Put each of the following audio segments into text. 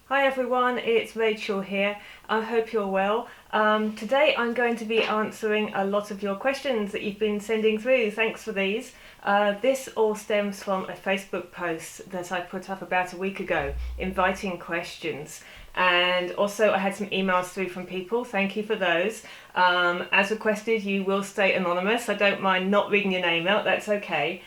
Hi everyone, it's Rachel here. I hope you're well. Today I'm going to be answering a lot of your questions that you've been sending through. Thanks for these. This all stems from a Facebook post that I put up about a week ago, inviting questions. And also I had some emails through from people. Thank you for those. As requested, you will stay anonymous. I don't mind not reading your name out, that's okay.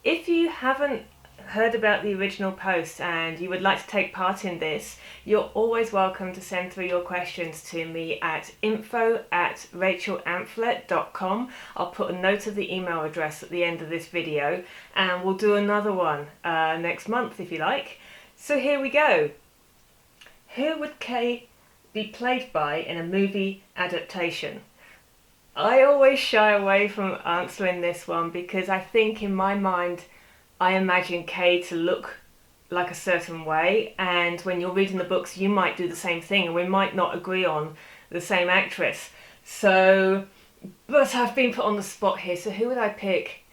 If you haven't heard about the original post and you would like to take part in this, you're always welcome to send through your questions to me at info@rachelamphlett.com. I'll put a note of the email address at the end of this video, and we'll do another one next month if you like. So here we go. Who would Kay be played by in a movie adaptation? I always shy away from answering this one because I think in my mind I imagine Kay to look like a certain way, and when you're reading the books you might do the same thing and we might not agree on the same actress. So, but I've been put on the spot here, so who would I pick?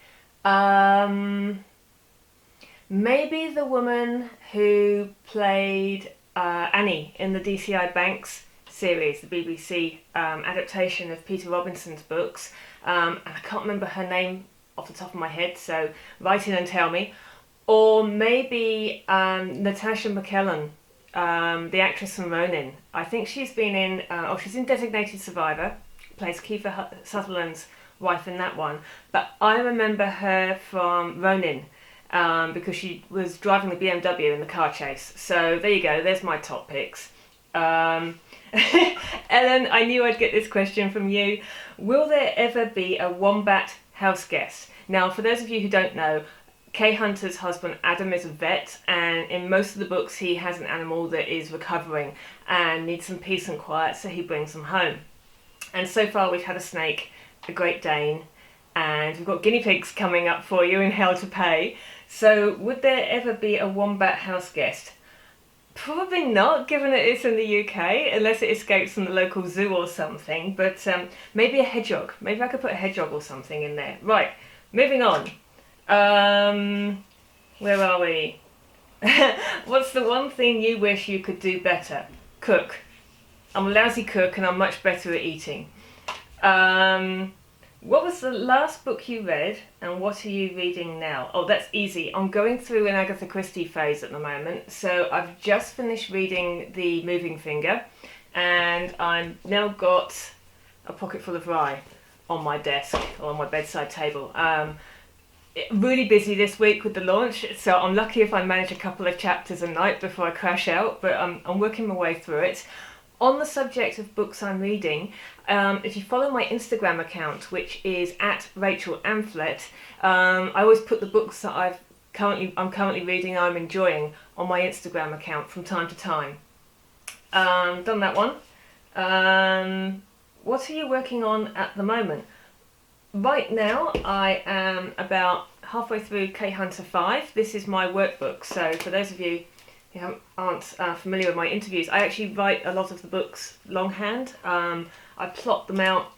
Maybe the woman who played Annie in the DCI Banks series, the BBC adaptation of Peter Robinson's books. And I can't remember her name off the top of my head, so write in and tell me. Or maybe Natasha McKellen, the actress from Ronin. I think she's been in, she's in Designated Survivor, plays Kiefer Sutherland's wife in that one. But I remember her from Ronin because she was driving the BMW in the car chase. So there you go, there's my top picks. Ellen, I knew I'd get this question from you. Will there ever be a wombat house guest? Now, for those of you who don't know, Kay Hunter's husband Adam is a vet, and in most of the books he has an animal that is recovering and needs some peace and quiet, so he brings them home. And so far we've had a snake, a Great Dane, and we've got guinea pigs coming up for you in Hell to Pay. So would there ever be a wombat house guest? Probably not, given that it's in the UK, unless it escapes from the local zoo or something. But maybe a hedgehog. Maybe I could put a hedgehog or something in there. Right, moving on. Where are we? What's the one thing you wish you could do better? Cook. I'm a lousy cook and I'm much better at eating. What was the last book you read and what are you reading now? Oh, that's easy. I'm going through an Agatha Christie phase at the moment. So I've just finished reading The Moving Finger and I've now got A Pocket Full of Rye on my desk or on my bedside table. Really busy this week with the launch, so I'm lucky if I manage a couple of chapters a night before I crash out, but I'm working my way through it. On the subject of books I'm reading, if you follow my Instagram account, which is @RachelAmphlett, I always put the books that I'm currently reading, I'm enjoying, on my Instagram account from time to time. Done that one. What are you working on at the moment? Right now I am about halfway through Kay Hunter 5. This is my workbook, so for those of you who aren't familiar with my interviews, I actually write a lot of the books longhand. I plot them out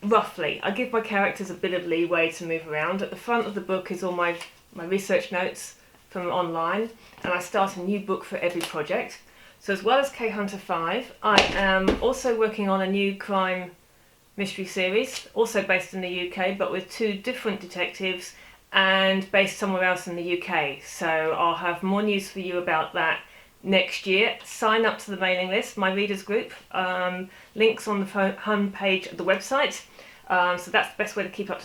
roughly. I give my characters a bit of leeway to move around. At the front of the book is all my research notes from online, and I start a new book for every project. So as well as Kay Hunter 5, I am also working on a new crime mystery series, also based in the UK, but with two different detectives and based somewhere else in the UK. So I'll have more news for you about that next year. Sign up to the mailing list, my readers group. Links on the home page of the website. So that's the best way to keep up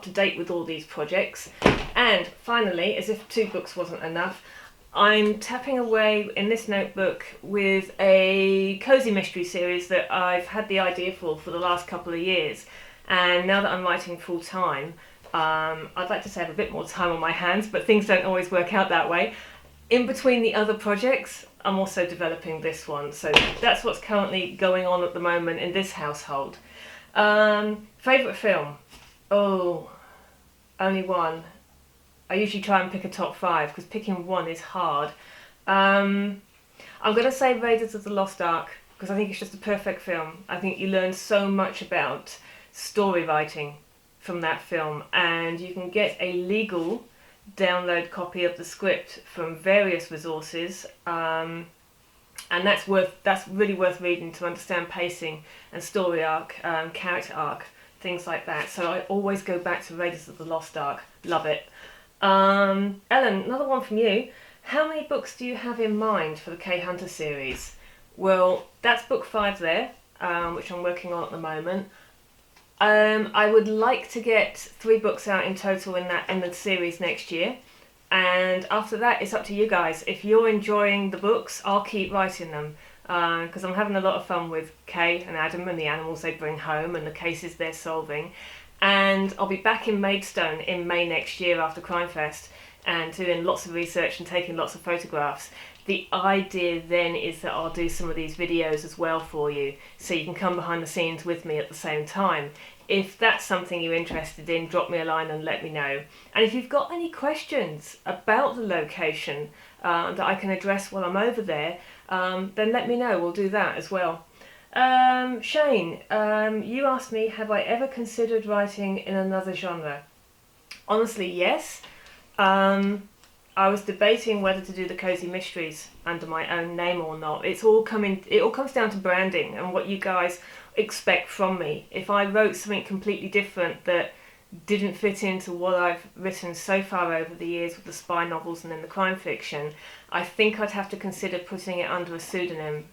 to date with all these projects. And finally, as if 2 books wasn't enough, I'm tapping away in this notebook with a cozy mystery series that I've had the idea for the last couple of years. And now that I'm writing full time, I'd like to say I have a bit more time on my hands, but things don't always work out that way. In between the other projects, I'm also developing this one. So that's what's currently going on at the moment in this household. Favourite film? Oh, only one. I usually try and pick a top 5 because picking one is hard. I'm going to say Raiders of the Lost Ark because I think it's just a perfect film. I think you learn so much about story writing from that film, and you can get a legal download copy of the script from various resources. and that's really worth reading to understand pacing and story arc, character arc, things like that. So I always go back to Raiders of the Lost Ark. Love it. Ellen, another one from you. How many books do you have in mind for the K Hunter series? Well, that's book 5 there, which I'm working on at the moment. I would like to get 3 books out in total in the series next year, and after that it's up to you guys. If you're enjoying the books, I'll keep writing them, because I'm having a lot of fun with Kay and Adam and the animals they bring home and the cases they're solving. And I'll be back in Maidstone in May next year after Crime Fest and doing lots of research and taking lots of photographs. The idea then is that I'll do some of these videos as well for you, so you can come behind the scenes with me at the same time. If that's something you're interested in, drop me a line and let me know. And if you've got any questions about the location that I can address while I'm over there, then let me know, we'll do that as well. Shane, you asked me, have I ever considered writing in another genre? Honestly, yes. I was debating whether to do the Cozy Mysteries under my own name or not. It all comes down to branding and what you guys expect from me. If I wrote something completely different that didn't fit into what I've written so far over the years with the spy novels and then the crime fiction, I think I'd have to consider putting it under a pseudonym,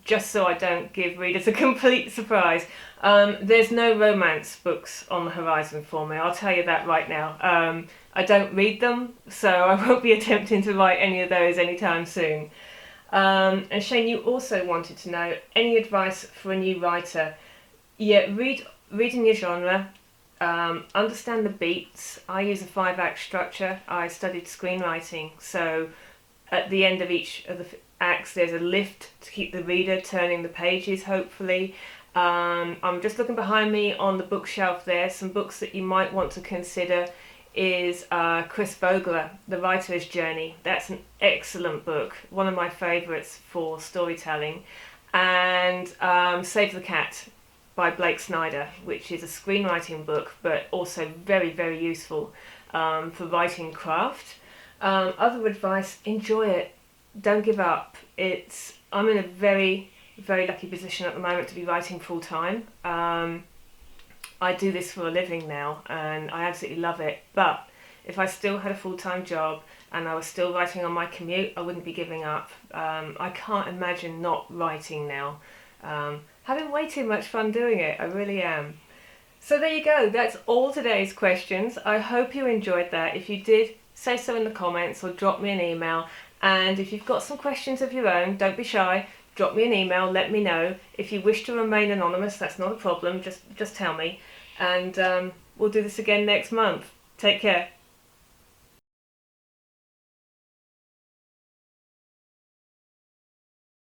just so I don't give readers a complete surprise. There's no romance books on the horizon for me, I'll tell you that right now. I don't read them, so I won't be attempting to write any of those anytime soon. And Shane, you also wanted to know any advice for a new writer. Yeah, read in your genre, understand the beats. I use a 5-act structure. I studied screenwriting, so at the end of each of the acts there's a lift to keep the reader turning the pages, hopefully. I'm just looking behind me on the bookshelf there. Some books that you might want to consider is Chris Vogler, The Writer's Journey. That's an excellent book, one of my favourites for storytelling. And Save the Cat by Blake Snyder, which is a screenwriting book but also very, very useful for writing craft. Other advice, enjoy it, don't give up. I'm in a very, very lucky position at the moment to be writing full time. I do this for a living now and I absolutely love it, but if I still had a full-time job and I was still writing on my commute, I wouldn't be giving up. I can't imagine not writing now. Having way too much fun doing it, I really am. So there you go, that's all today's questions. I hope you enjoyed that. If you did, say so in the comments or drop me an email. And if you've got some questions of your own, don't be shy. Drop me an email, let me know. If you wish to remain anonymous, that's not a problem, just tell me. And we'll do this again next month. Take care.